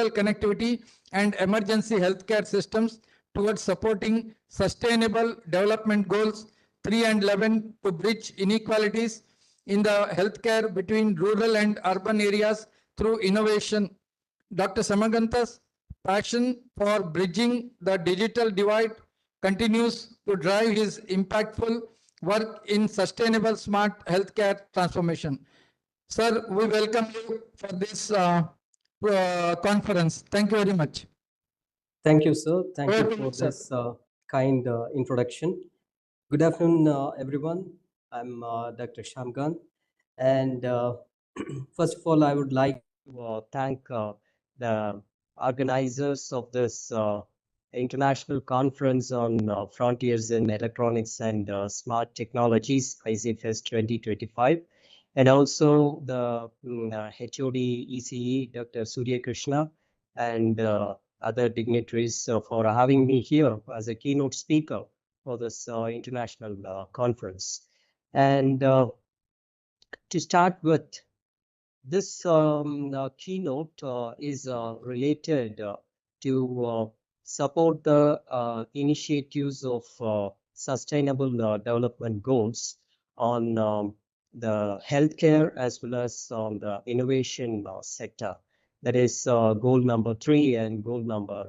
connectivity and emergency healthcare systems towards supporting sustainable development goals 3 and 11 to bridge inequalities in the healthcare between rural and urban areas through innovation. Dr. Samaganta's passion for bridging the digital divide continues to drive his impactful work in sustainable smart healthcare transformation. Sir, we welcome you for this conference. Thank you very much. Thank you, sir. Thank you Over to for you, sir. this kind introduction. Good afternoon, everyone. I'm Dr. Shamgan. And first of all, I would like to thank the organizers of this international conference on frontiers in electronics and smart technologies, ICFS 2025, and also the HOD ECE, Dr. Surya Krishna, and other dignitaries for having me here as a keynote speaker for this international conference. And to start with, this keynote is related to support the initiatives of Sustainable Development Goals on the healthcare as well as on the innovation sector. That is goal number 3 and goal number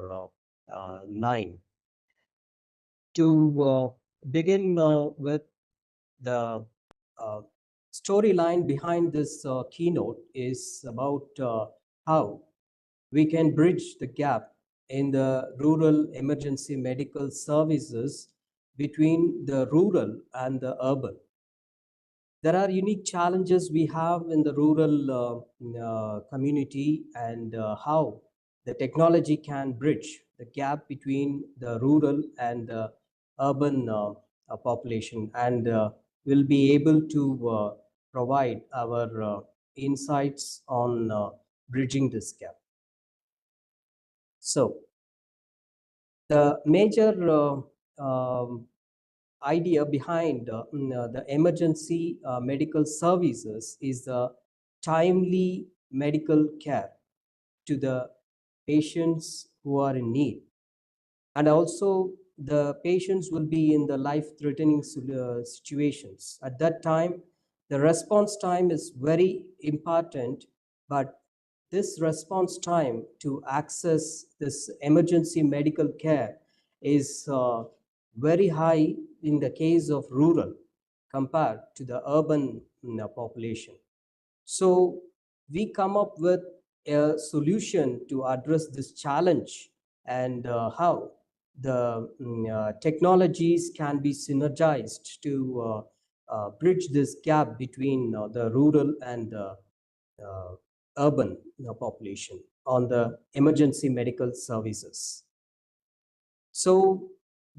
9. To begin with, the storyline behind this keynote is about how we can bridge the gap in the rural emergency medical services between the rural and the urban. There are unique challenges we have in the rural community, and how the technology can bridge the gap between the rural and the urban population, and will be able to provide our insights on bridging this gap. So, the major idea behind the emergency medical services is the timely medical care to the patients who are in need, and also the patients will be in the life-threatening situations. At that time, the response time is very important, but this response time to access this emergency medical care is very high in the case of rural compared to the urban population. So we come up with a solution to address this challenge, and how the technologies can be synergized to bridge this gap between the rural and urban population on the emergency medical services. So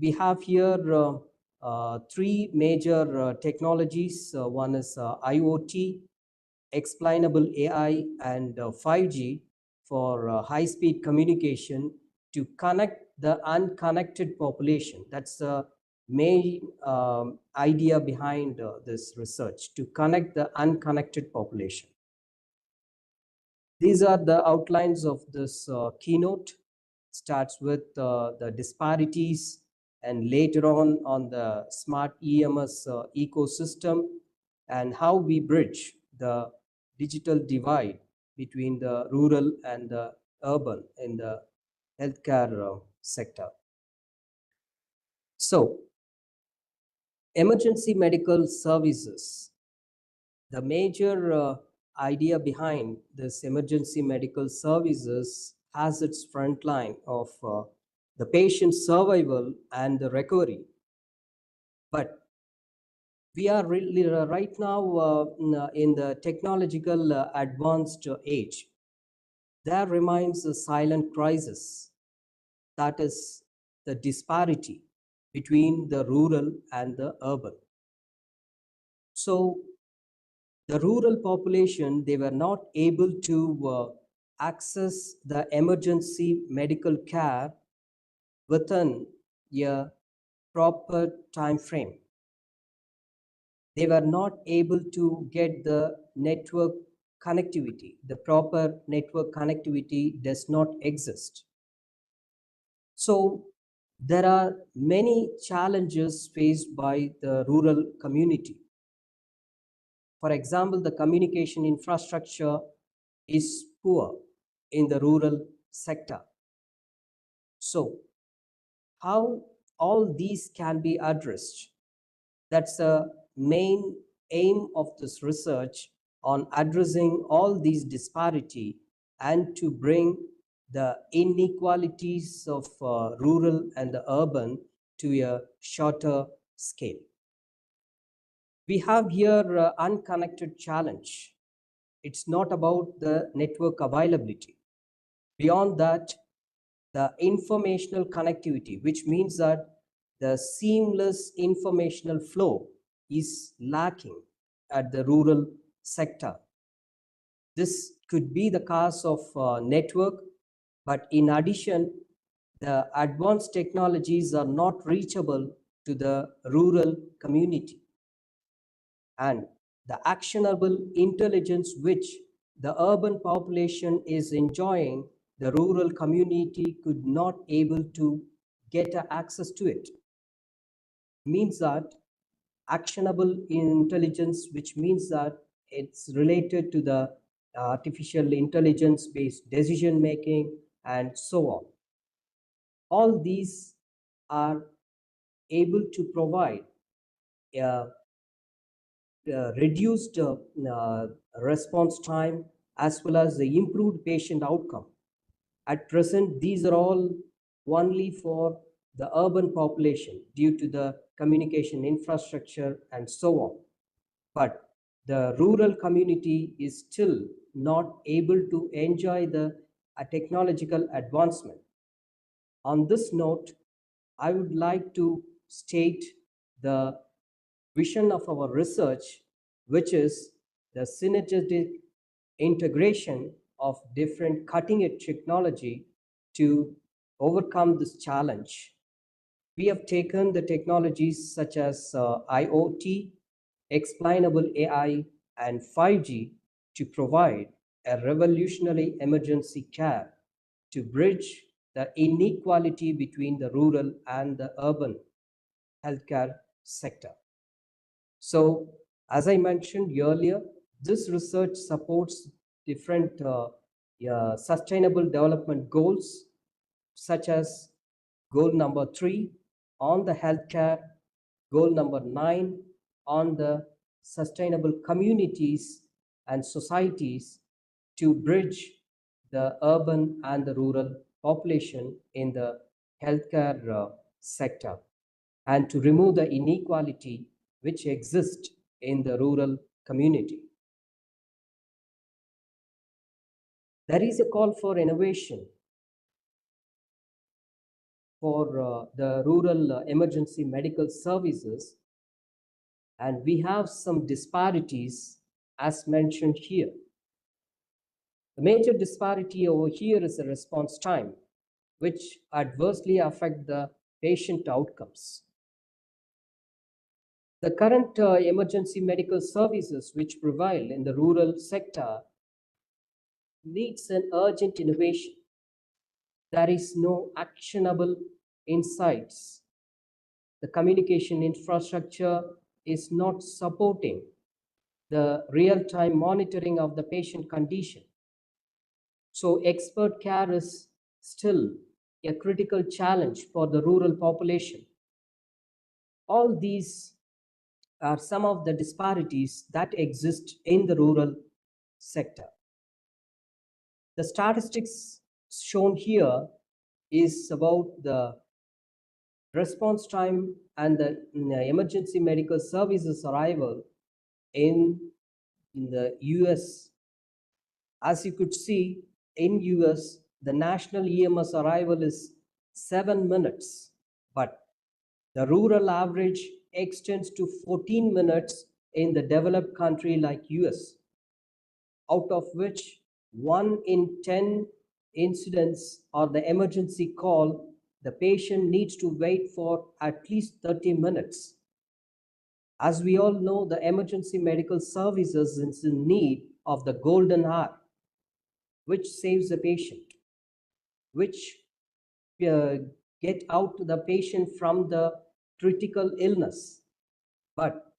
we have here 3 major technologies. One is IoT, explainable AI, and 5G for high-speed communication to connect the unconnected population. That's the main idea behind this research, to connect the unconnected population. These are the outlines of this keynote. Starts with the disparities, and later on the smart EMS ecosystem, and how we bridge the digital divide between the rural and the urban in the healthcare sector. So, emergency medical services. The major idea behind this emergency medical services has its front line of the patient's survival and the recovery. But we are really right now in the technological advanced age. There remains a silent crisis, that is the disparity between the rural and the urban. So the rural population, they were not able to access the emergency medical care within a proper time frame. They were not able to get the network connectivity, the proper network connectivity does not exist. So there are many challenges faced by the rural community. For example, the communication infrastructure is poor in the rural sector. So how all these can be addressed? That's the main aim of this research, on addressing all these disparity and to bring the inequalities of rural and the urban to a shorter scale. We have here unconnected challenge. It's not about the network availability. Beyond that, the informational connectivity, which means that the seamless informational flow is lacking at the rural sector. This could be the cause of network, but in addition, the advanced technologies are not reachable to the rural community. And the actionable intelligence which the urban population is enjoying, the rural community could not able to get access to it. Means that actionable intelligence, which means that it's related to the artificial intelligence based decision making and so on. All these are able to provide a reduced response time as well as the improved patient outcome. At present, these are all only for the urban population due to the communication infrastructure and so on. But the rural community is still not able to enjoy the technological advancement. On this note, I would like to state the vision of our research, which is the synergetic integration of different cutting-edge technology to overcome this challenge. We have taken the technologies such as IoT, explainable AI, and 5G to provide a revolutionary emergency care to bridge the inequality between the rural and the urban healthcare sector. So, as I mentioned earlier, this research supports different sustainable development goals, such as goal number 3 on the healthcare, goal number 9 on the sustainable communities and societies to bridge the urban and the rural population in the healthcare sector, and to remove the inequality which exists in the rural community. There is a call for innovation for the rural emergency medical services, and we have some disparities as mentioned here. The major disparity over here is the response time, which adversely affect the patient outcomes. The current emergency medical services which prevail in the rural sector needs an urgent innovation. There is no actionable insights. The communication infrastructure is not supporting the real-time monitoring of the patient condition. So expert care is still a critical challenge for the rural population. All these are some of the disparities that exist in the rural sector. The statistics shown here is about the response time and the emergency medical services arrival in the US. As you could see, in US, the national EMS arrival is 7 minutes, but the rural average extends to 14 minutes in the developed country like US, out of which 1 in 10 incidents or the emergency call, the patient needs to wait for at least 30 minutes. As we all know, the emergency medical services is in need of the golden hour, which saves the patient, which uh, get out the patient from the critical illness. But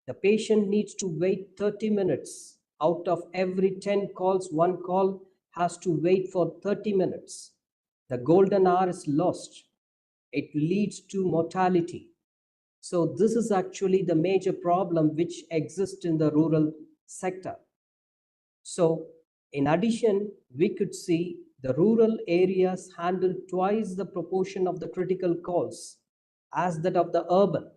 the patient needs to wait 30 minutes. Out of every 10 calls, one call has to wait for 30 minutes. The golden hour is lost. It leads to mortality. So this is actually the major problem which exists in the rural sector. So in addition, we could see the rural areas handle twice the proportion of the critical calls as that of the urban.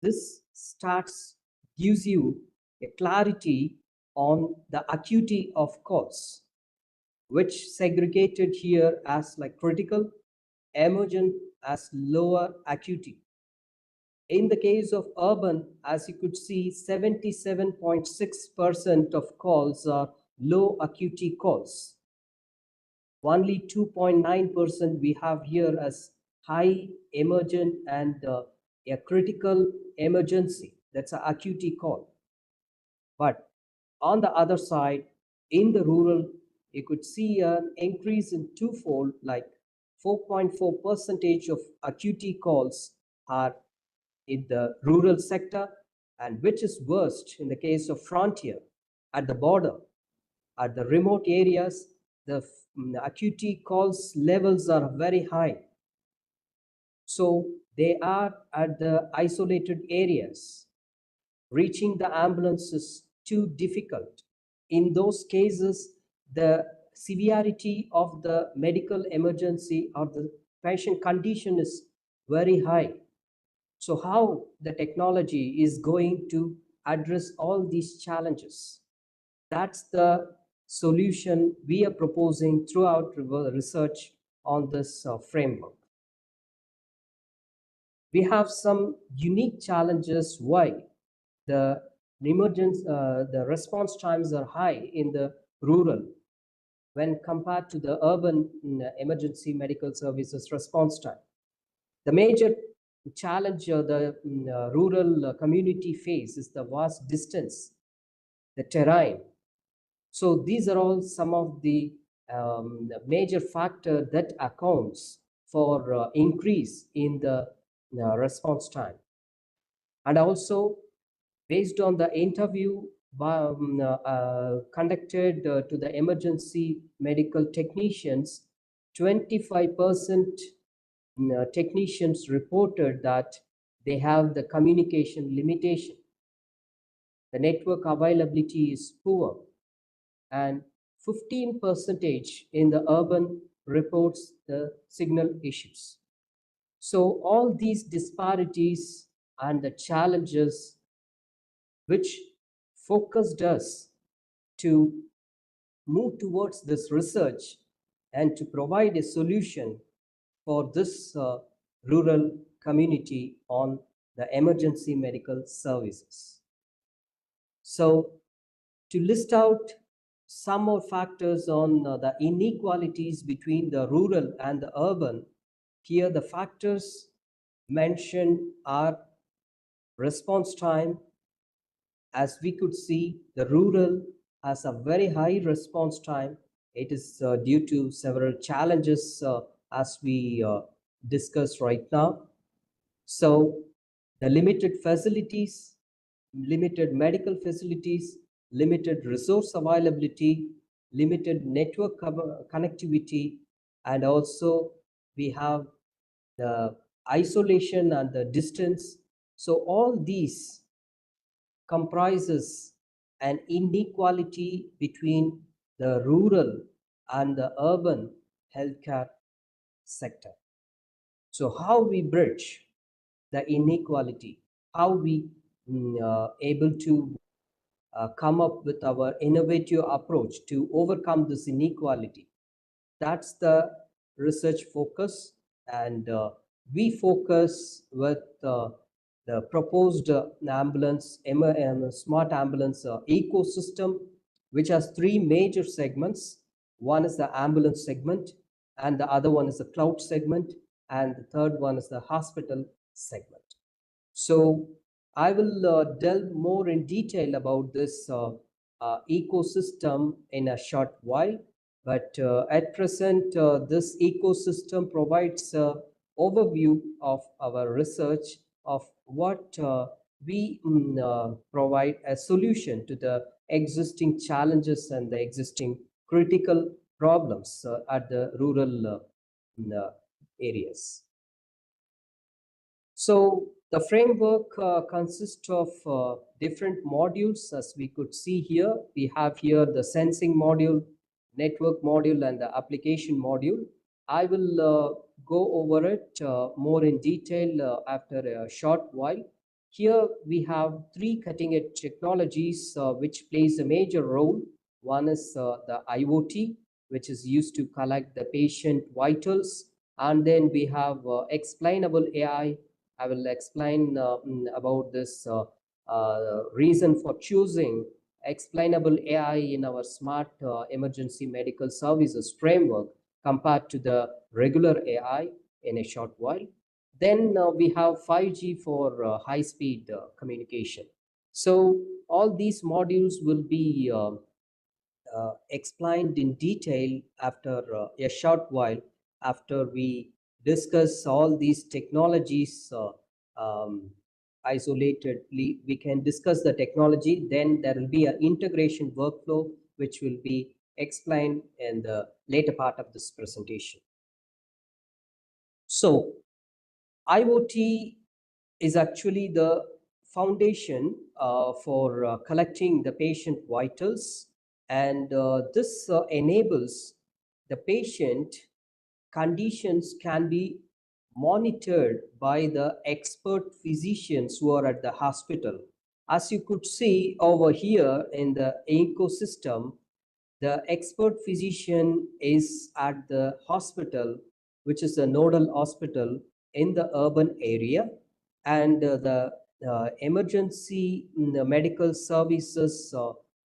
This stats gives you a clarity on the acuity of calls, which segregated here as like critical, emergent as lower acuity. In the case of urban, as you could see, 77.6% of calls are low acuity calls. Only 2.9% we have here as high emergent and a critical emergency. That's an acuity call. But on the other side, in the rural, you could see an increase in twofold, like 4.4 percentage of acuity calls are in the rural sector, and which is worst in the case of frontier, at the border, at the remote areas, the acuity calls levels are very high. So they are at the isolated areas. Reaching the ambulance is too difficult. In those cases, the severity of the medical emergency or the patient condition is very high. So how the technology is going to address all these challenges? That's the solution we are proposing throughout research on this framework. We have some unique challenges why the the response times are high in the rural when compared to the urban emergency medical services response time. The major challenge the rural community face is the vast distance, the terrain. So these are all some of the major factor that accounts for increase in the response time. And also, based on the interview conducted to the emergency medical technicians, 25% technicians reported that they have the communication limitation. The network availability is poor, and 15% in the urban reports the signal issues. So all these disparities and the challenges which focused us to move towards this research and to provide a solution for this rural community on the emergency medical services. So to list out some more factors on the inequalities between the rural and the urban, here the factors mentioned are response time. As we could see, the rural has a very high response time. It is due to several challenges as we discussed right now. So the limited facilities, limited medical facilities, limited resource availability, limited network connectivity, and also we have the isolation and the distance. So all these comprises an inequality between the rural and the urban healthcare sector. So how we bridge the inequality, how we able to come up with our innovative approach to overcome this inequality. That's the research focus, and we focus with the proposed ambulance, smart ambulance ecosystem, which has three major segments. One is the ambulance segment, and the other one is the cloud segment, and the third one is the hospital segment. So I will delve more in detail about this ecosystem in a short while. But at present, this ecosystem provides an overview of our research of what we provide a solution to the existing challenges and the existing critical problems at the rural areas. So the framework consists of different modules. As we could see here, we have here the sensing module, network module, and the application module. I will go over it more in detail after a short while. Here we have three cutting-edge technologies which plays a major role. One is the IoT, which is used to collect the patient vitals. And then we have explainable AI. I will explain about this reason for choosing explainable AI in our smart emergency medical services framework compared to the regular AI in a short while. Then we have 5G for high-speed communication. So all these modules will be explained in detail after a short while, after we discuss all these technologies isolatedly. We can discuss the technology, then there will be an integration workflow which will be explained in the later part of this presentation. So IoT is actually the foundation for collecting the patient vitals, and this enables the patient conditions can be monitored by the expert physicians who are at the hospital. As you could see over here in the ecosystem, the expert physician is at the hospital, which is a nodal hospital in the urban area, and the emergency the medical services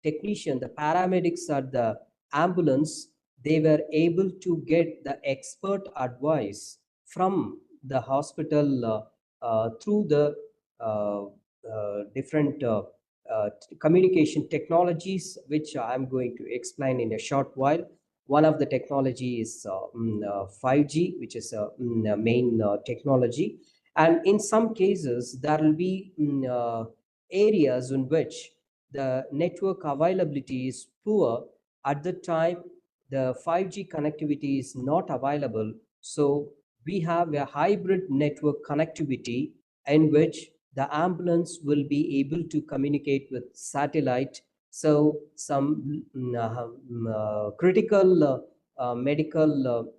technician, the paramedics at the ambulance, they were able to get the expert advice from the hospital through the different communication technologies, which I'm going to explain in a short while. One of the technology is 5G, which is a main technology. And in some cases, there will be areas in which the network availability is poor. At the time, the 5G connectivity is not available. So we have a hybrid network connectivity in which the ambulance will be able to communicate with satellite. So some critical medical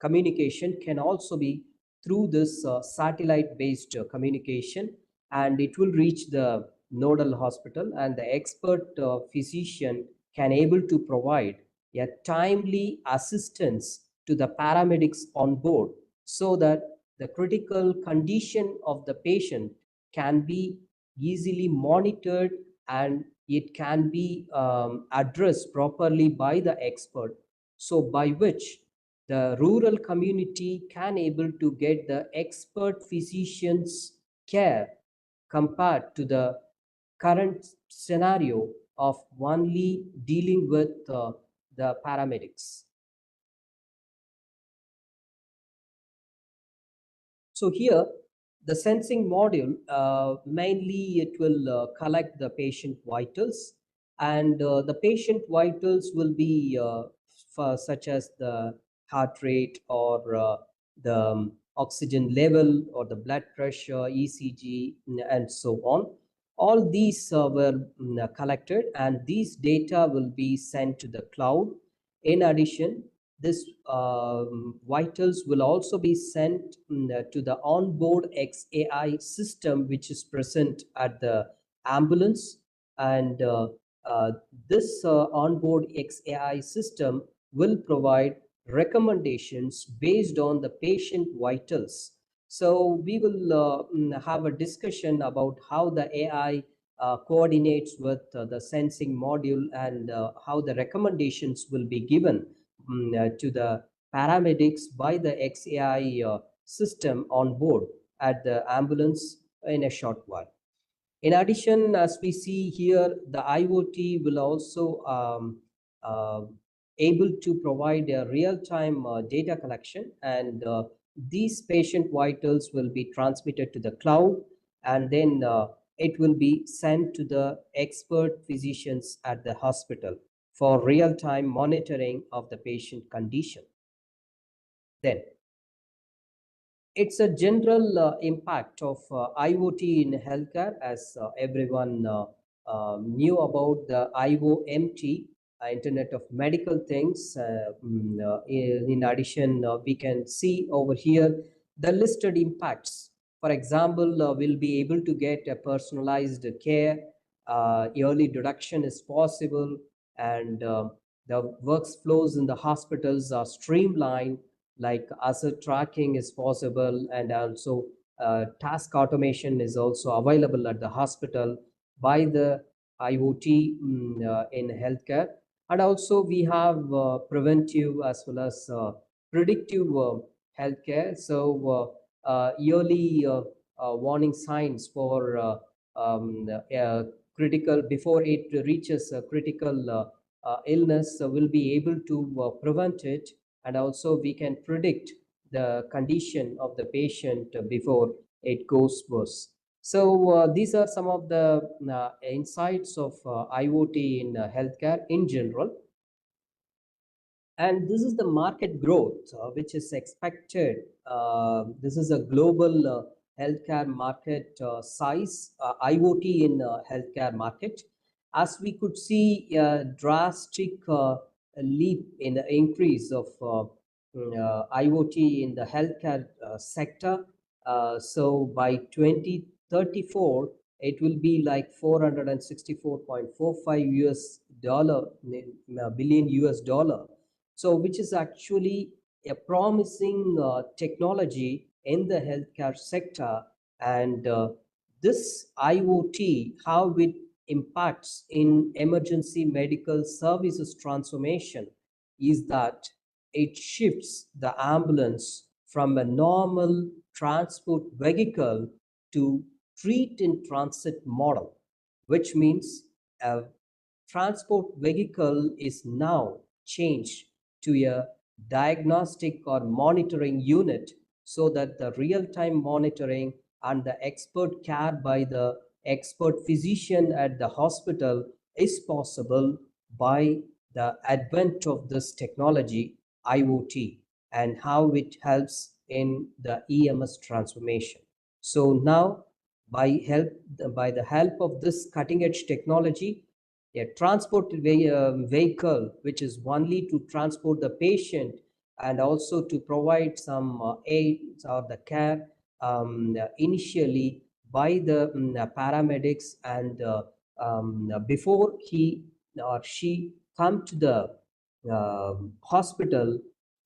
communication can also be through this satellite based communication, and it will reach the nodal hospital, and the expert physician can able to provide a timely assistance to the paramedics on board, so that the critical condition of the patient can be easily monitored, and it can be addressed properly by the expert, so by which the rural community can able to get the expert physician's care compared to the current scenario of only dealing with the paramedics. So here, the sensing module, mainly it will collect the patient vitals, and the patient vitals will be for such as the heart rate, or the oxygen level, or the blood pressure, ECG, and so on. All these were collected, and these data will be sent to the cloud. In addition, this vitals will also be sent to the onboard XAI system, which is present at the ambulance. And this onboard XAI system will provide recommendations based on the patient vitals. So we will have a discussion about how the AI coordinates with the sensing module, and how the recommendations will be given to the paramedics by the XAI system on board at the ambulance in a short while. In addition, as we see here, the IoT will also uh, able to provide a real-time data collection, and these patient vitals will be transmitted to the cloud, and then it will be sent to the expert physicians at the hospital for real-time monitoring of the patient condition. Then it's a general impact of IoT in healthcare, as everyone knew about the IoMT, Internet of Medical Things. In addition, we can see over here the listed impacts. For example, we'll be able to get a personalized care, early detection is possible, and the workflows in the hospitals are streamlined, like asset tracking is possible, and also task automation is also available at the hospital by the IoT in healthcare. And also we have preventive as well as predictive healthcare. So yearly warning signs for critical, before it reaches a critical illness, will be able to prevent it, and also we can predict the condition of the patient before it goes worse. So these are some of the insights of IoT in healthcare in general. And this is the market growth which is expected. This is a global healthcare market size, IoT in healthcare market. As we could see, a drastic leap in the increase of IoT in the healthcare sector. So by 2034, it will be like 464.45 billion US dollar. So which is actually a promising technology in the healthcare sector. And this IoT, how it impacts in emergency medical services transformation, is that it shifts the ambulance from a normal transport vehicle to treat in transit model, which means a transport vehicle is now changed to a diagnostic or monitoring unit, so that the real-time monitoring and the expert care by the expert physician at the hospital is possible by the advent of this technology, IoT, and how it helps in the EMS transformation. So now, by the help of this cutting edge technology, a transport vehicle which is only to transport the patient and also to provide some aids or the care initially by the paramedics, and before he or she come to the hospital,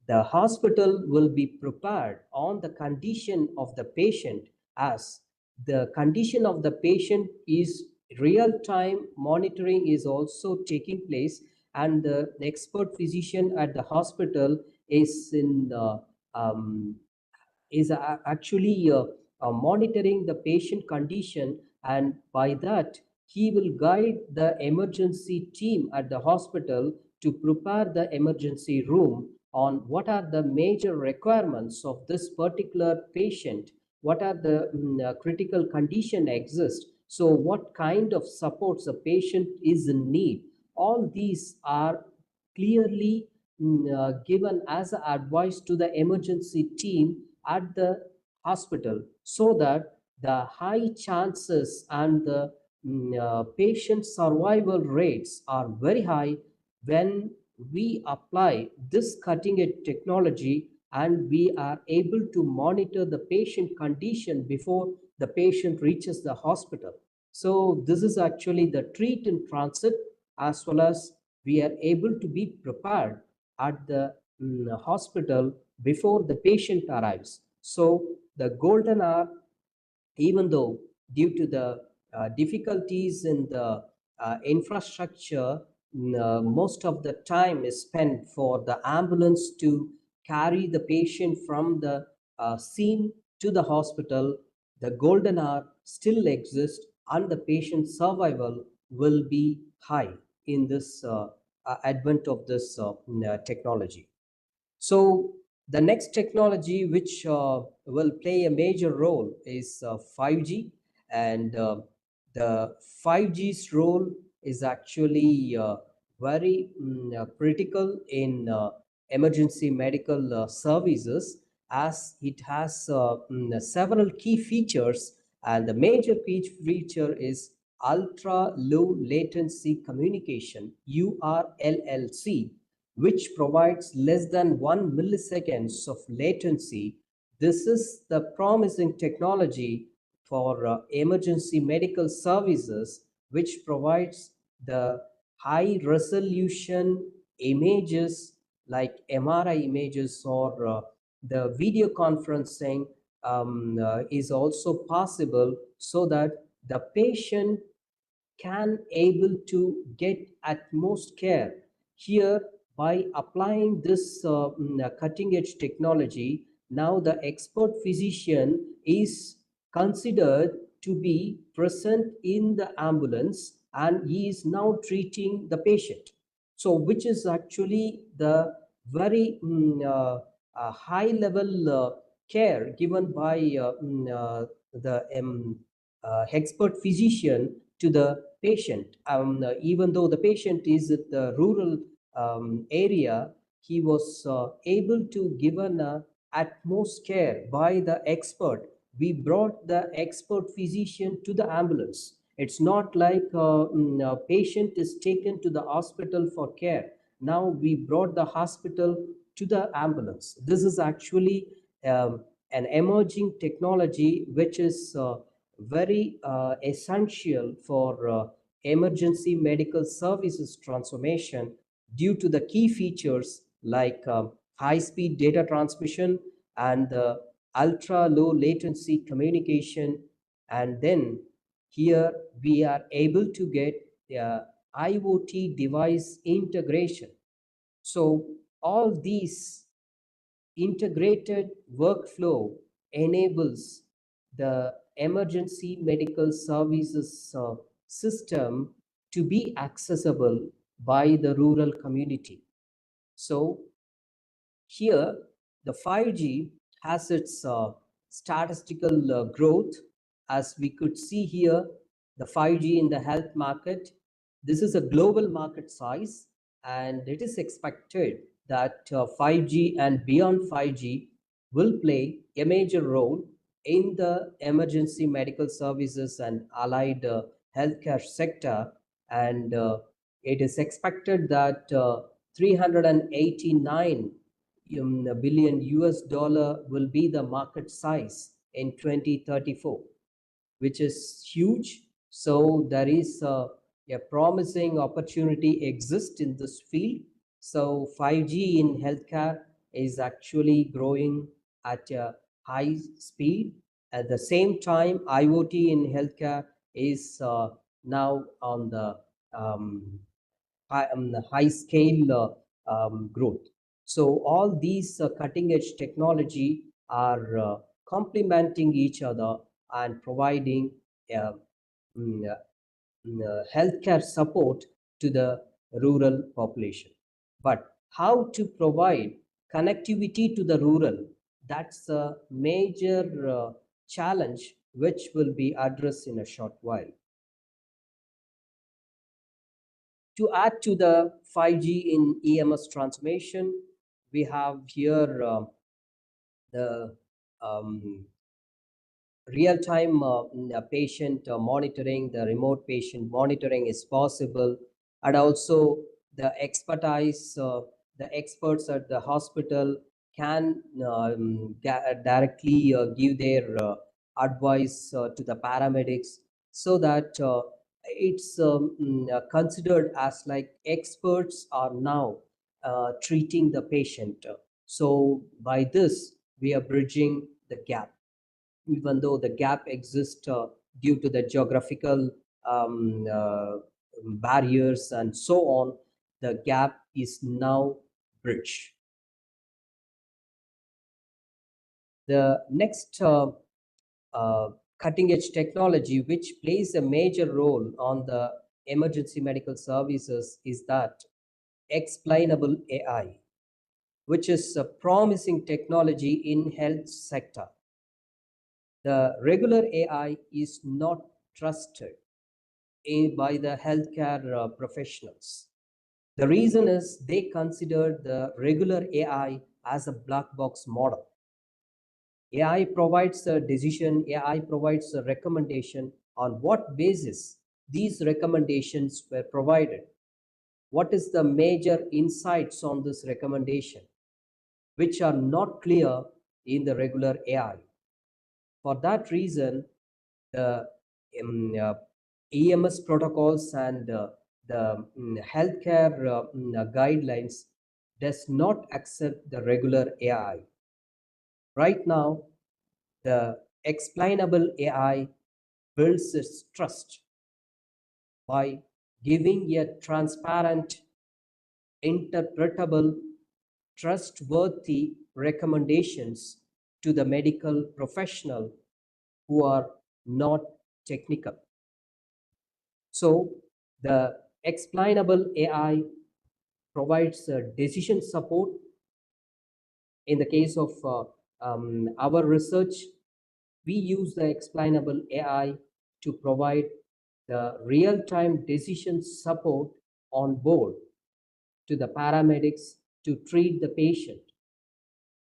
the hospital will be prepared on the condition of the patient. As the condition of the patient is real time monitoring is also taking place, and the expert physician at the hospital is in actually monitoring the patient condition, and by that he will guide the emergency team at the hospital to prepare the emergency room on what are the major requirements of this particular patient, what are the critical condition exist, so what kind of supports the patient is in need. All these are clearly given as advice to the emergency team at the hospital, so that the high chances and the patient survival rates are very high when we apply this cutting edge technology, and we are able to monitor the patient condition before the patient reaches the hospital. So this is actually the treat in transit, as well as we are able to be prepared at the hospital before the patient arrives. So the golden hour, even though due to the difficulties in the infrastructure, most of the time is spent for the ambulance to carry the patient from the scene to the hospital, the golden hour still exists, and the patient survival will be high in this advent of this technology. So the next technology which will play a major role is 5G, and the 5G's role is actually very critical in emergency medical services, as it has several key features, and the major key feature is ultra low latency communication, URLLC, which provides less than 1 milliseconds of latency. This is the promising technology for emergency medical services, which provides the high resolution images like MRI images, or the video conferencing is also possible, so that the patient can able to get utmost care. Here, by applying this cutting edge technology, now the expert physician is considered to be present in the ambulance, and he is now treating the patient. So which is actually the very high level care given by the expert physician to the patient. Even though the patient is at the rural area, he was able to given utmost care by the expert. We brought the expert physician to the ambulance. It's not like a patient is taken to the hospital for care. Now we brought the hospital to the ambulance. This is actually an emerging technology which is very essential for emergency medical services transformation, due to the key features like high-speed data transmission and ultra low latency communication. And then here we are able to get IoT device integration. So all these integrated workflow enables the emergency medical services system to be accessible by the rural community. So here, the 5G has its statistical growth. As we could see here, the 5G in the health market, this is a global market size, and it is expected that 5G and beyond 5G will play a major role in the emergency medical services and allied healthcare sector. And it is expected that 389 billion US dollar will be the market size in 2034, which is huge. So there is a promising opportunity exists in this field. So 5G in healthcare is actually growing at a high speed. At the same time, IoT in healthcare is now on the high scale growth. So all these cutting edge technology are complementing each other and providing uh, mm, healthcare support to the rural population. But how to provide connectivity to the rural? That's a major challenge which will be addressed in a short while. To add to the 5G in EMS transformation, we have here the real-time patient monitoring, the remote patient monitoring is possible, and also the expertise, the experts at the hospital can directly give their advice to the paramedics, so that it's considered as like experts are now treating the patient. So by this, we are bridging the gap, even though the gap exists due to the geographical barriers and so on. The gap is now bridged. The next cutting edge technology which plays a major role on the emergency medical services is that explainable AI, which is a promising technology in health sector. The regular AI is not trusted by the healthcare professionals. The reason is they consider the regular AI as a black box model. AI provides a decision, AI provides a recommendation. On what basis these recommendations were provided? What is the major insights on this recommendation, which are not clear in the regular AI? For that reason, the EMS protocols and the healthcare guidelines does not accept the regular AI. Right now, the explainable AI builds its trust by giving a transparent, interpretable, trustworthy recommendations to the medical professional who are not technical. So the explainable AI provides decision support. In the case of our research, we use the explainable AI to provide the real-time decision support on board to the paramedics to treat the patient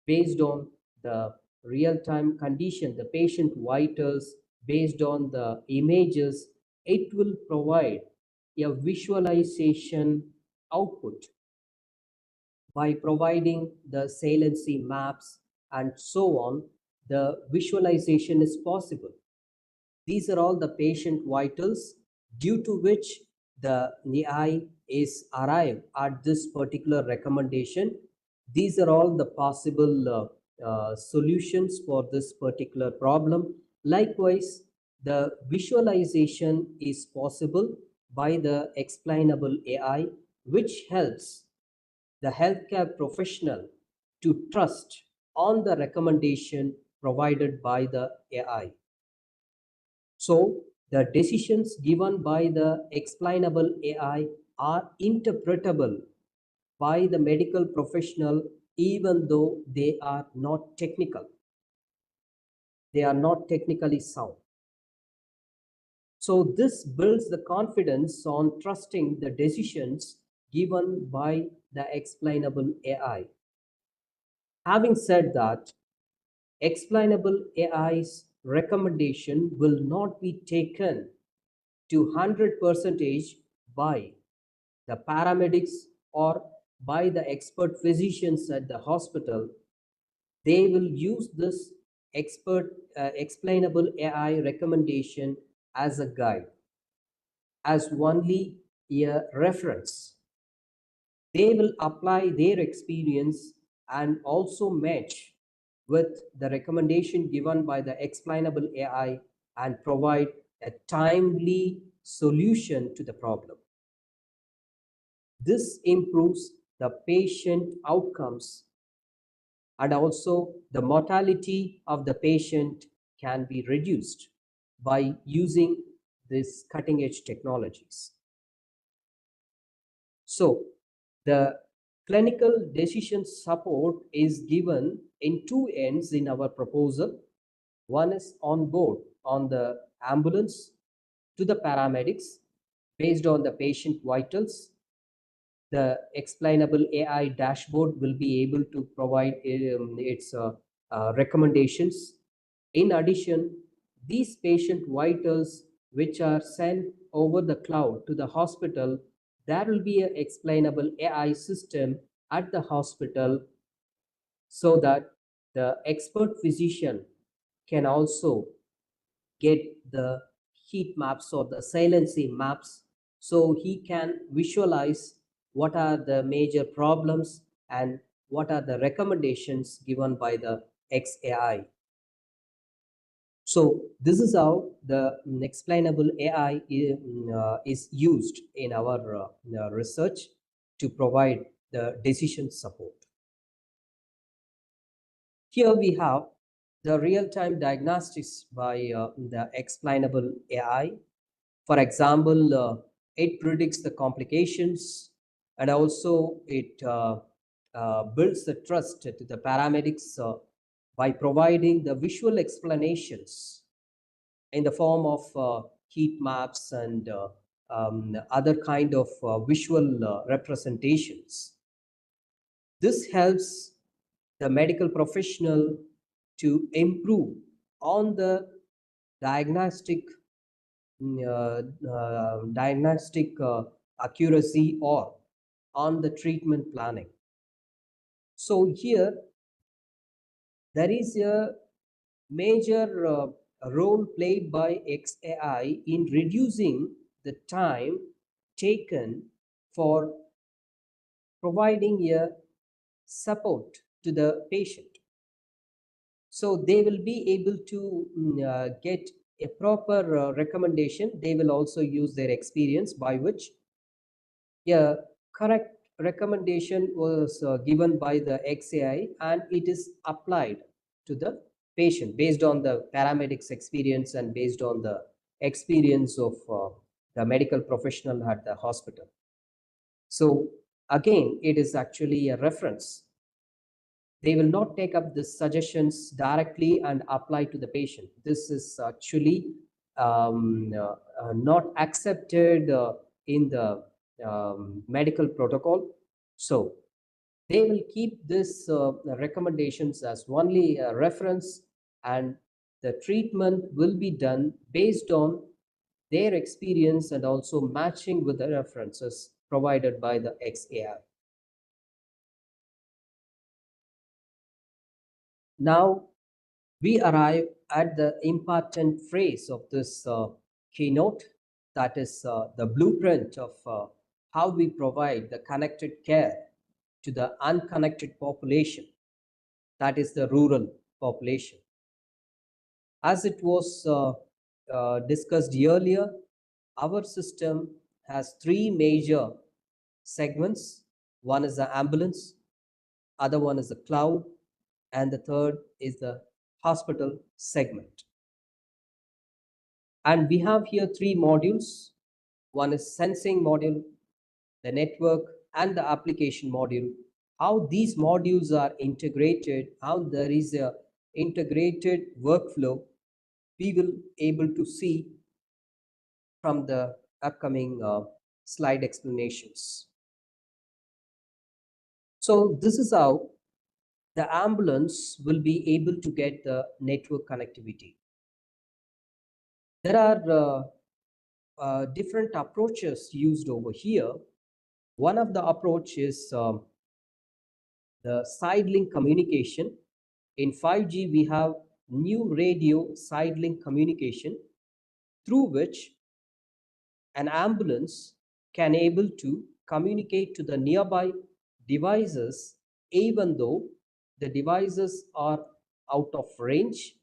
based on the real-time condition, the patient vitals, based on the images. It will provide a visualization output by providing the saliency maps and so on. The visualization is possible. These are all the patient vitals due to which the AI is arrived at this particular recommendation. These are all the possible solutions for this particular problem. Likewise, the visualization is possible by the explainable AI, which helps the healthcare professional to trust on the recommendation provided by the AI. So the decisions given by the explainable AI are interpretable by the medical professional even though they are not technical. They are not technically sound. So this builds the confidence on trusting the decisions given by the explainable AI. Having said that, explainable AI's recommendation will not be taken to 100% by the paramedics or by the expert physicians at the hospital. They will use this explainable AI recommendation as a guide, as only a reference. They will apply their experience and also match with the recommendation given by the explainable AI and provide a timely solution to the problem. This improves the patient outcomes, and also the mortality of the patient can be reduced by using these cutting edge technologies. So the clinical decision support is given in two ends in our proposal. One is on board on the ambulance to the paramedics based on the patient vitals. The explainable AI dashboard will be able to provide its recommendations. In addition, these patient vitals which are sent over the cloud to the hospital, there will be an explainable AI system at the hospital so that the expert physician can also get the heat maps or the saliency maps, so he can visualize what are the major problems and what are the recommendations given by the XAI. So this is how the explainable AI is used in our research to provide the decision support. Here we have the real-time diagnostics by the explainable AI. For example, it predicts the complications, and also it builds the trust to the paramedics by providing the visual explanations in the form of heat maps and other kind of visual representations. This helps the medical professional to improve on the diagnostic accuracy or on the treatment planning. So here there is a major role played by XAI in reducing the time taken for providing a support to the patient. So they will be able to get a proper recommendation. They will also use their experience by which a correct recommendation was given by the XAI and it is applied to the patient based on the paramedics experience and based on the experience of the medical professional at the hospital. So again, it is actually a reference. They will not take up the suggestions directly and apply to the patient. This is actually not accepted in the medical protocol. So they will keep this recommendations as only a reference, and the treatment will be done based on their experience and also matching with the references provided by the XAI. Now we arrive at the important phrase of this keynote, that is the blueprint of how we provide the connected care to the unconnected population, that is the rural population. As it was discussed earlier, our system has three major segments. One is the ambulance, other one is the cloud, and the third is the hospital segment. And we have here three modules. One is sensing module, the network, and the application module. How these modules are integrated, how there is a integrated workflow, we will able to see from the upcoming slide explanations. So this is how the ambulance will be able to get the network connectivity. There are different approaches used over here. One of the approach is the side link communication. In 5G, we have new radio side link communication through which an ambulance can able to communicate to the nearby devices even though the devices are out of range,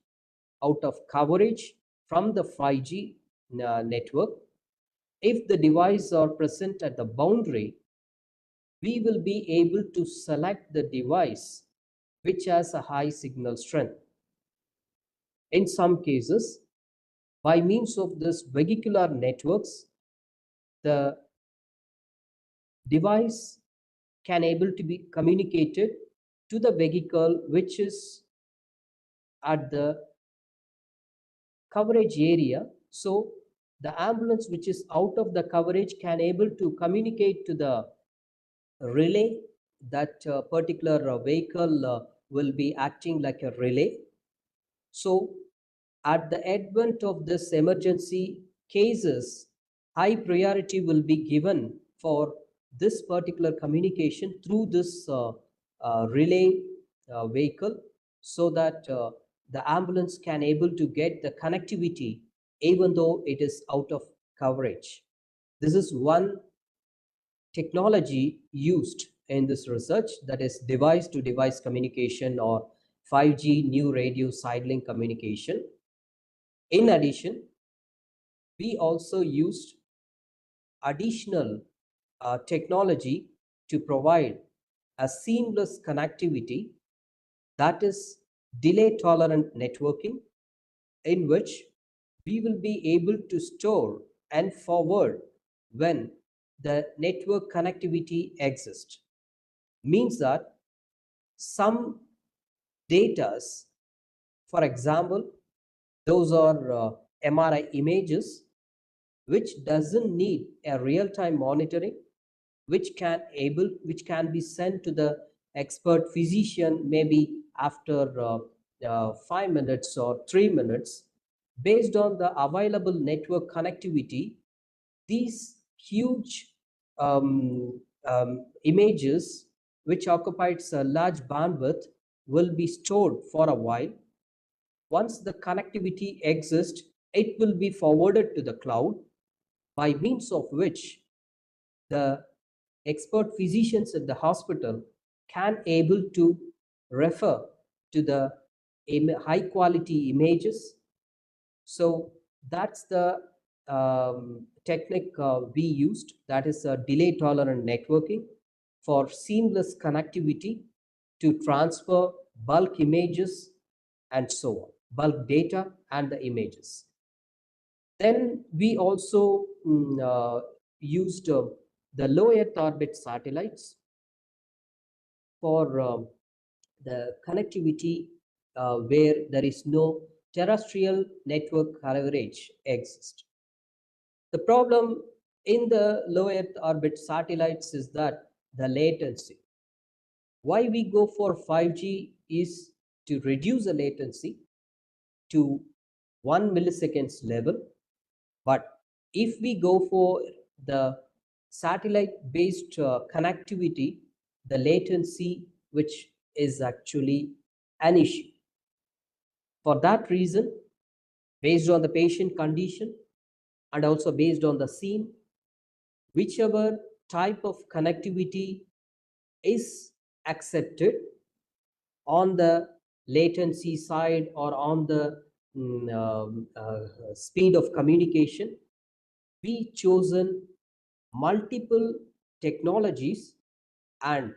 out of coverage from the 5G network. If the devices are present at the boundary, we will be able to select the device which has a high signal strength. In some cases, by means of this vehicular networks, the device can able to be communicated to the vehicle which is at the coverage area. So the ambulance which is out of the coverage can able to communicate to the relay. That particular vehicle will be acting like a relay. So at the advent of this emergency cases, high priority will be given for this particular communication through this relay vehicle, so that the ambulance can able to get the connectivity even though it is out of coverage. This is one technology used in this research, that is device to device communication or 5G new radio sidelink communication. In addition, we also used additional technology to provide a seamless connectivity, that is delay tolerant networking, in which we will be able to store and forward when the network connectivity exists. Means that some datas, for example, those are MRI images, which doesn't need a real-time monitoring, which can be sent to the expert physician maybe after 5 minutes or 3 minutes. Based on the available network connectivity, these huge images, which occupies a large bandwidth, will be stored for a while. Once the connectivity exists, it will be forwarded to the cloud, by means of which the expert physicians at the hospital can able to refer to the high quality images. So that's the technique we used, that is delay tolerant networking for seamless connectivity to transfer bulk images and so on, bulk data and the images. Then we also used the low Earth orbit satellites for the connectivity where there is no terrestrial network coverage exists. The problem in the low Earth orbit satellites is that the latency. Why we go for 5G is to reduce the latency to 1 milliseconds level. But if we go for the satellite based connectivity, the latency, which is actually an issue. For that reason, based on the patient condition and also based on the scene, whichever type of connectivity is accepted on the latency side or on the speed of communication, we chosen multiple technologies, and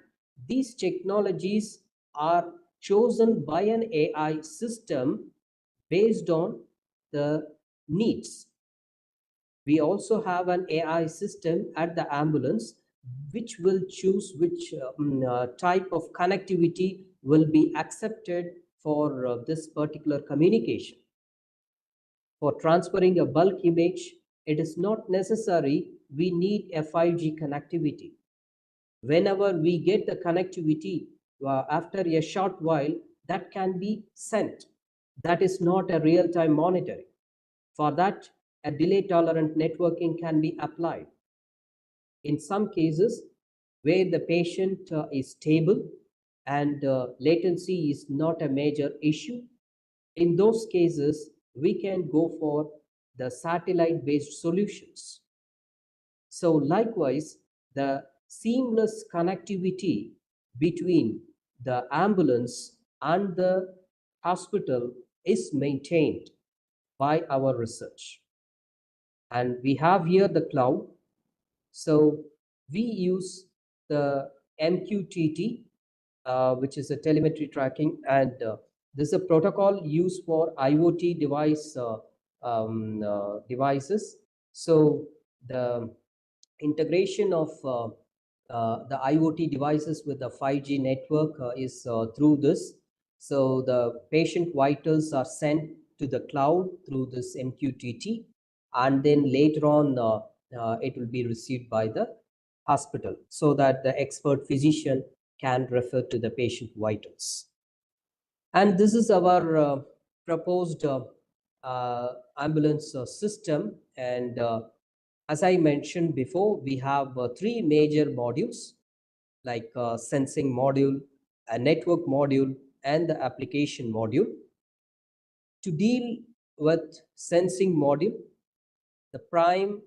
these technologies are chosen by an AI system based on the needs. We also have an AI system at the ambulance which will choose which type of connectivity will be accepted for this particular communication. For transferring a bulk image, it is not necessary we need a 5G connectivity. Whenever we get the connectivity, after a short while, that can be sent. That is not a real-time monitoring. For that, a delay-tolerant networking can be applied. In some cases, where the patient is stable and latency is not a major issue, in those cases, we can go for the satellite-based solutions. So likewise, the seamless connectivity between the ambulance and the hospital is maintained by our research. And we have here the cloud. So we use the MQTT, which is a telemetry tracking, and this is a protocol used for IoT devices. So the integration of the IoT devices with the 5G network is through this. So the patient vitals are sent to the cloud through this MQTT, and then later on it will be received by the hospital so that the expert physician can refer to the patient vitals. And this is our proposed ambulance system. And as I mentioned before, we have three major modules like sensing module, a network module, and the application module. To deal with sensing module, the prime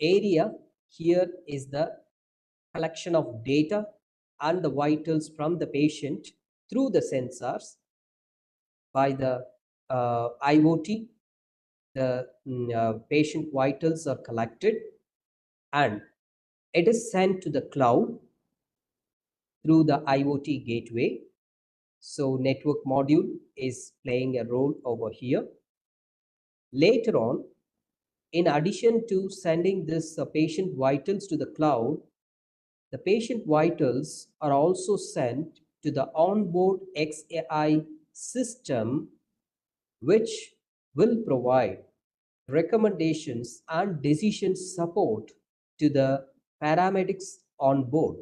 area here is the collection of data and the vitals from the patient through the sensors by the IoT. The patient vitals are collected and it is sent to the cloud through the IoT gateway. So network module is playing a role over here. Later on, in addition to sending this patient vitals to the cloud, the patient vitals are also sent to the onboard XAI system, which will provide recommendations and decision support to the paramedics on board.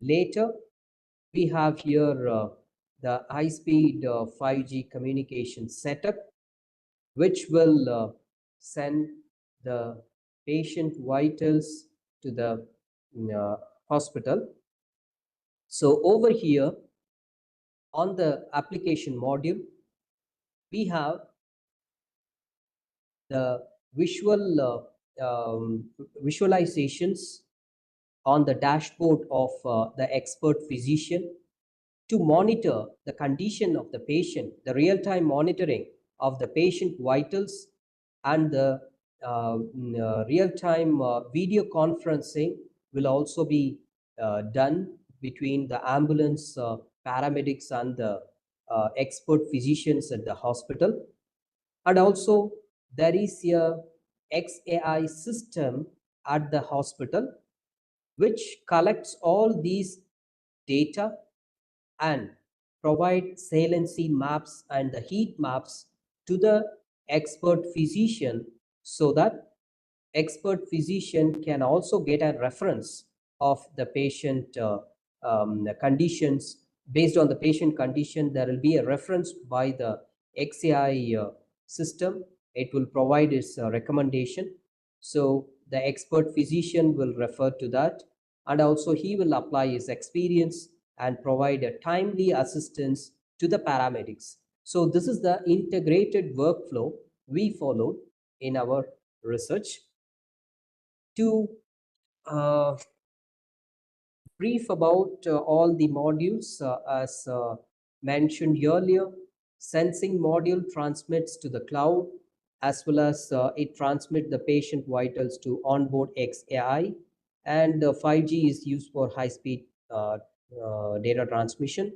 Later, we have here the high-speed 5G communication setup, which will send the patient vitals to the hospital. So over here on the application module, we have the visualizations on the dashboard of the expert physician to monitor the condition of the patient, the real-time monitoring of the patient vitals, and the real-time video conferencing will also be done between the ambulance paramedics and the expert physicians at the hospital. And also there is a XAI system at the hospital which collects all these data and provide saliency maps and the heat maps to the expert physician, so that expert physician can also get a reference of the patient conditions. Based on the patient condition, there will be a reference by the XAI system. It will provide its recommendation. So the expert physician will refer to that, and also he will apply his experience and provide a timely assistance to the paramedics. So this is the integrated workflow we followed in our research. To brief about all the modules, as mentioned earlier, sensing module transmits to the cloud, as well as it transmits the patient vitals to onboard XAI, and 5G is used for high-speed data transmission.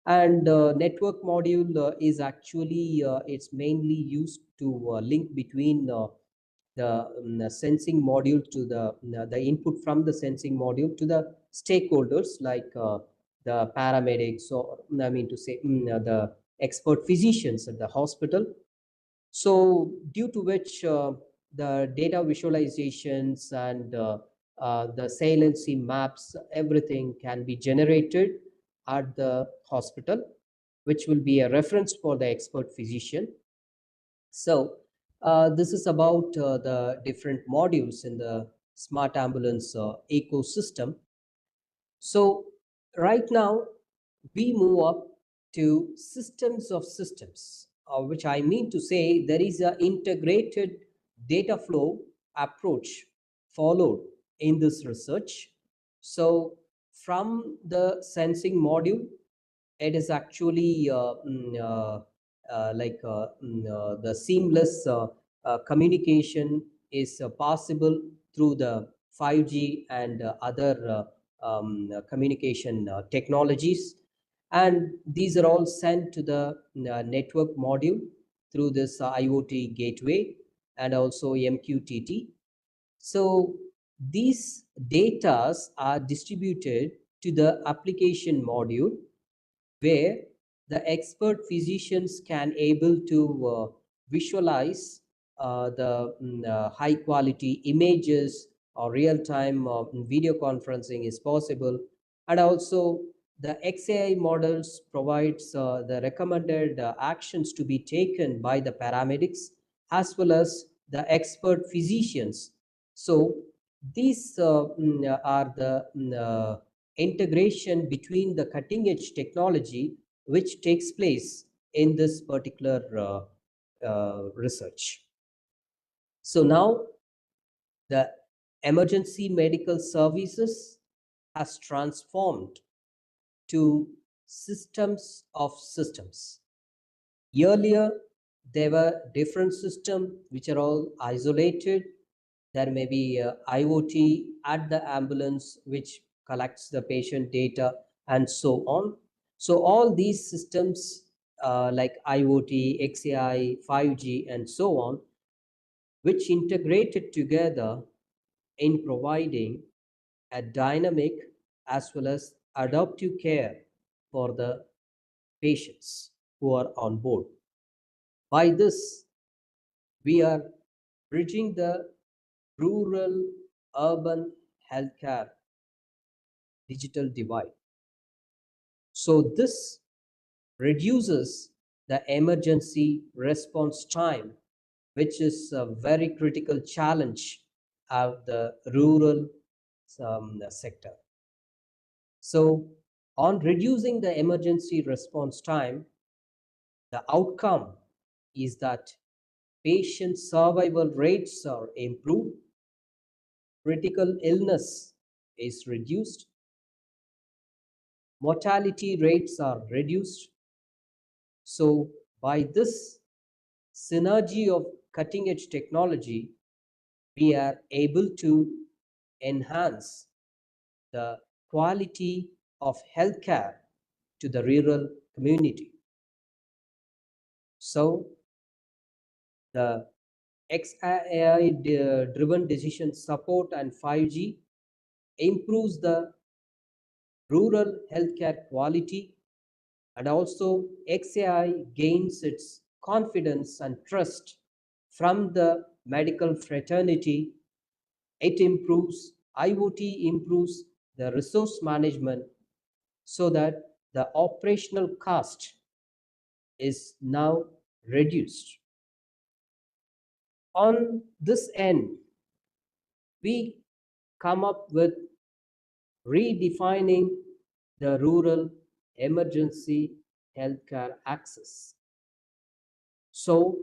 And network module is actually it's mainly used to link between the sensing module to the input from the sensing module to the stakeholders, like the paramedics, or I mean to say the expert physicians at the hospital. So due to which the data visualizations and the saliency maps, everything can be generated at the hospital, which will be a reference for the expert physician. So this is about the different modules in the smart ambulance ecosystem. So right now we move up to systems of systems, which I mean to say there is an integrated data flow approach followed in this research. So from the sensing module, it is actually the seamless communication is possible through the 5G and other communication technologies, and these are all sent to the network module through this IoT gateway and also MQTT. So these datas are distributed to the application module, where the expert physicians can able to visualize the high quality images, or real time video conferencing is possible. And also the XAI models provides the recommended actions to be taken by the paramedics as well as the expert physicians. So these are the integration between the cutting edge technology which takes place in this particular research. So now the emergency medical services has transformed to systems of systems. Earlier, there were different systems which are all isolated. There may be IoT at the ambulance which collects the patient data and so on. So all these systems like IoT, XAI, 5G, and so on, which integrated together in providing a dynamic as well as adaptive care for the patients who are on board. By this, we are bridging the rural urban healthcare digital divide. So, this reduces the emergency response time, which is a very critical challenge of the rural sector. So, on reducing the emergency response time, the outcome is that patient survival rates are improved, critical illness is reduced, mortality rates are reduced. So, by this synergy of cutting edge technology, we are able to enhance the quality of healthcare to the rural community. So, the XAI driven decision support and 5G improves the rural healthcare quality, and also XAI gains its confidence and trust from the medical fraternity. It improves, IoT improves the resource management so that the operational cost is now reduced. On this end, we come up with redefining the rural emergency healthcare access. So,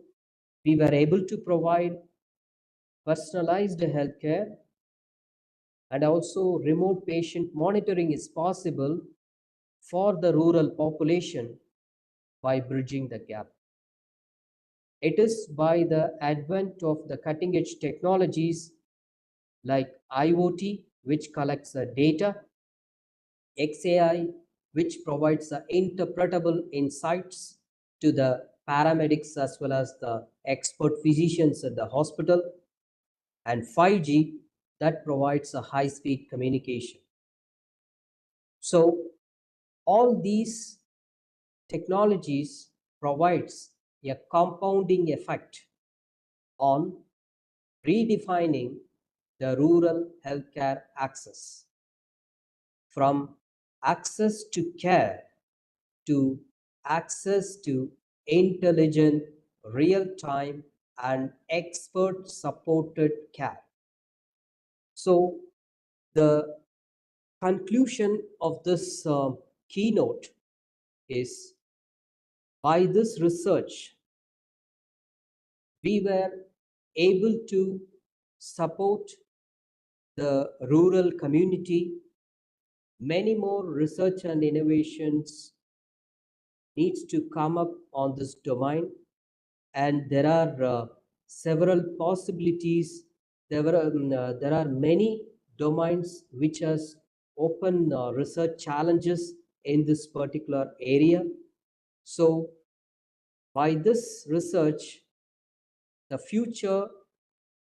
we were able to provide personalized healthcare, and also remote patient monitoring is possible for the rural population by bridging the gap. It is by the advent of the cutting edge technologies like IoT, which collects the data, XAI, which provides the interpretable insights to the paramedics as well as the expert physicians at the hospital, and 5G that provides a high speed communication. So all these technologies provides a compounding effect on redefining the rural healthcare access, from access to care to access to intelligent, real-time, and expert-supported care. So the conclusion of this keynote is, by this research, we were able to support the rural community. Many more research and innovations needs to come up on this domain, and there are several possibilities. There are many domains which has open research challenges in this particular area. So by this research, the future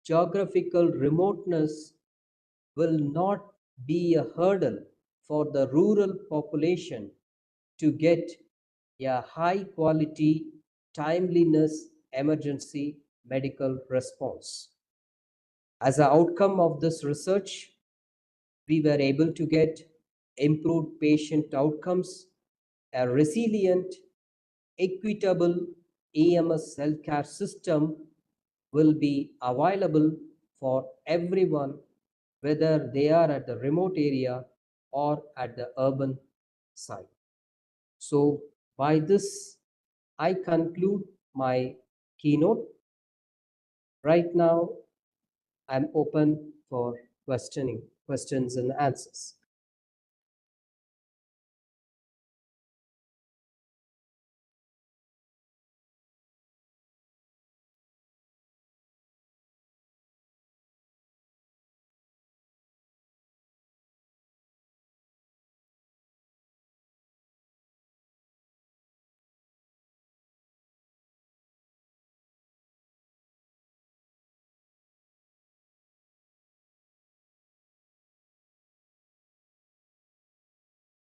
geographical remoteness will not be a hurdle for the rural population to get a high quality, timeliness emergency medical response. As an outcome of this research, we were able to get improved patient outcomes, a resilient, equitable EMS healthcare system will be available for everyone, whether they are at the remote area or at the urban side. So by this, I conclude my keynote. Right now, I'm open for questions and answers.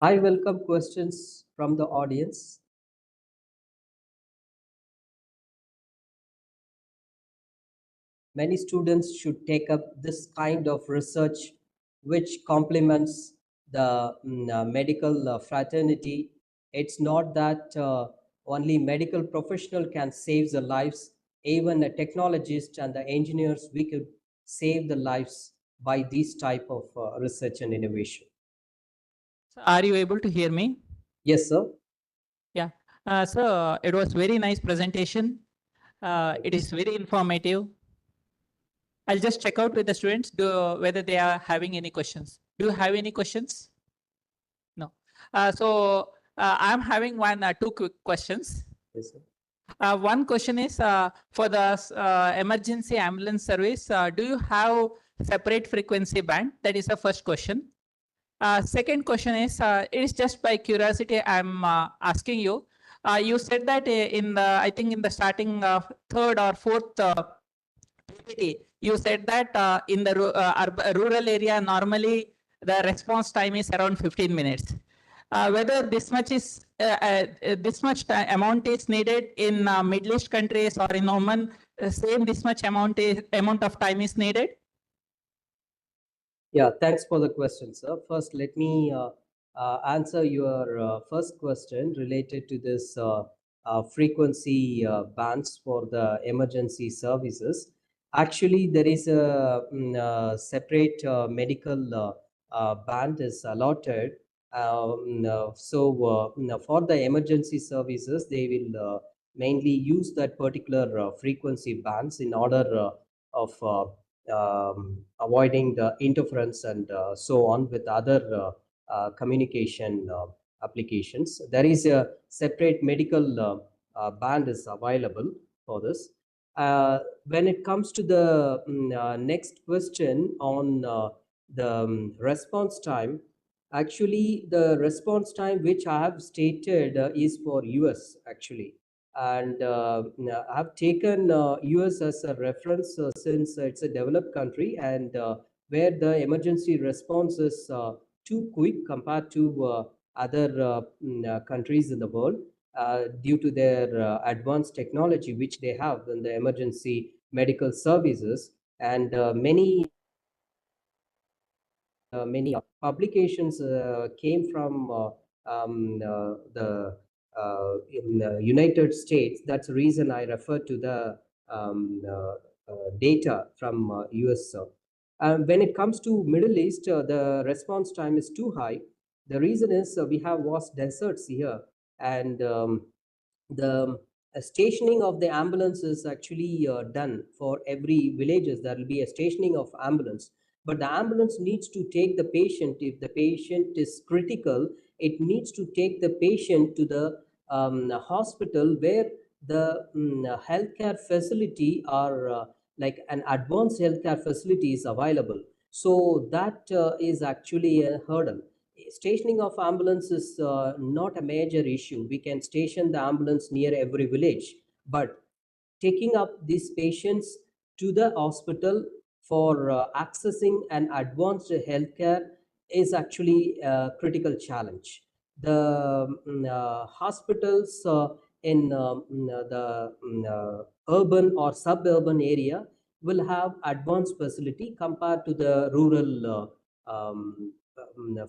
I welcome questions from the audience. Many students should take up this kind of research which complements the medical fraternity. It's not that only medical professional can save the lives. Even a technologist and the engineers, we could save the lives by this type of research and innovation. So are you able to hear me? Yes, sir. Yeah. So it was very nice presentation. It is very informative. I'll just check out with the students whether they are having any questions. Do you have any questions? No. I'm having two quick questions. Yes, sir. One question is for the emergency ambulance service, do you have separate frequency band? That is the first question. Second question is, it is just by curiosity I'm asking you. You said that I think in the starting third or fourth PPT, you said that in the rural area, normally the response time is around 15 minutes. Whether this much amount is needed in Middle East countries or in Oman, same this much amount of time is needed? Yeah, thanks for the question, sir. First, let me answer your first question related to this frequency bands for the emergency services. Actually, there is a separate medical band is allotted. For the emergency services, they will mainly use that particular frequency bands in order of avoiding the interference and so on with other communication applications. There is a separate medical band is available for this. When it comes to the next question on the response time, actually the response time which I have stated is for US actually. And I've taken US as a reference since it's a developed country, and where the emergency response is too quick compared to other countries in the world due to their advanced technology which they have in the emergency medical services. And many publications came from the in the United States. That's the reason I refer to the data from US. When it comes to Middle East, the response time is too high. The reason is we have vast deserts here, and the stationing of the ambulance is actually done for every villages. There will be a stationing of ambulance, but the ambulance needs to take the patient. If the patient is critical, it needs to take the patient to the hospital where the healthcare facility or like an advanced healthcare facility is available. So that is actually a hurdle. Stationing of ambulance is not a major issue. We can station the ambulance near every village, but taking up these patients to the hospital for accessing an advanced healthcare is actually a critical challenge. The hospitals in the urban or suburban area will have advanced facility compared to the rural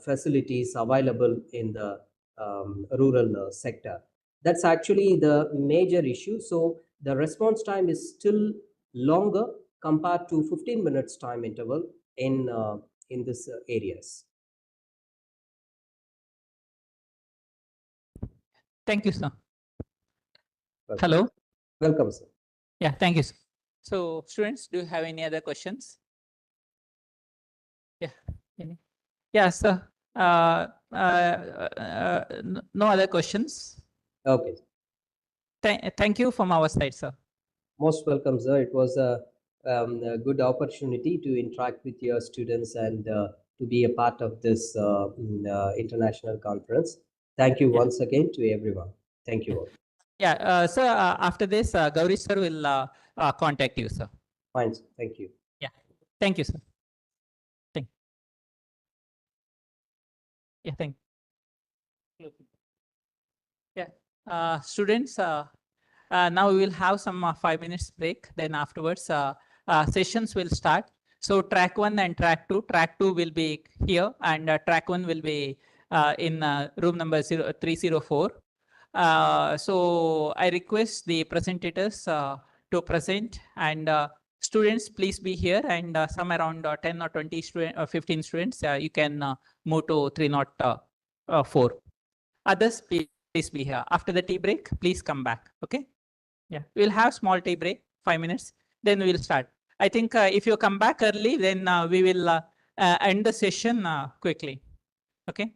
facilities available in the rural sector. That's actually the major issue. So the response time is still longer compared to 15 minutes time interval in this areas. Thank you, sir. Welcome. Hello. Welcome, sir. Yeah, thank you, sir. So students, do you have any other questions? Yeah. Yeah, sir. No other questions. Okay. Thank you from our side, sir. Most welcome, sir. It was a good opportunity to interact with your students and to be a part of this international conference. Thank you once again to everyone. Thank you all. Yeah, sir, after this, Gauri sir will contact you, sir. Fine, sir. Thank you. Yeah, thank you, sir. Yeah, thank you. Students, now we will have some 5 minutes break. Then afterwards, sessions will start. So track 1 and track 2. Track 2 will be here, and track 1 will be in room number 304. So I request the presentators to present, and students, please be here, and some around 10 or 20 students or 15 students, you can move to 304. Others, please be here. After the tea break, please come back. Okay. Yeah, we'll have small tea break, 5 minutes. Then we will start. I think if you come back early, then we will end the session quickly. Okay.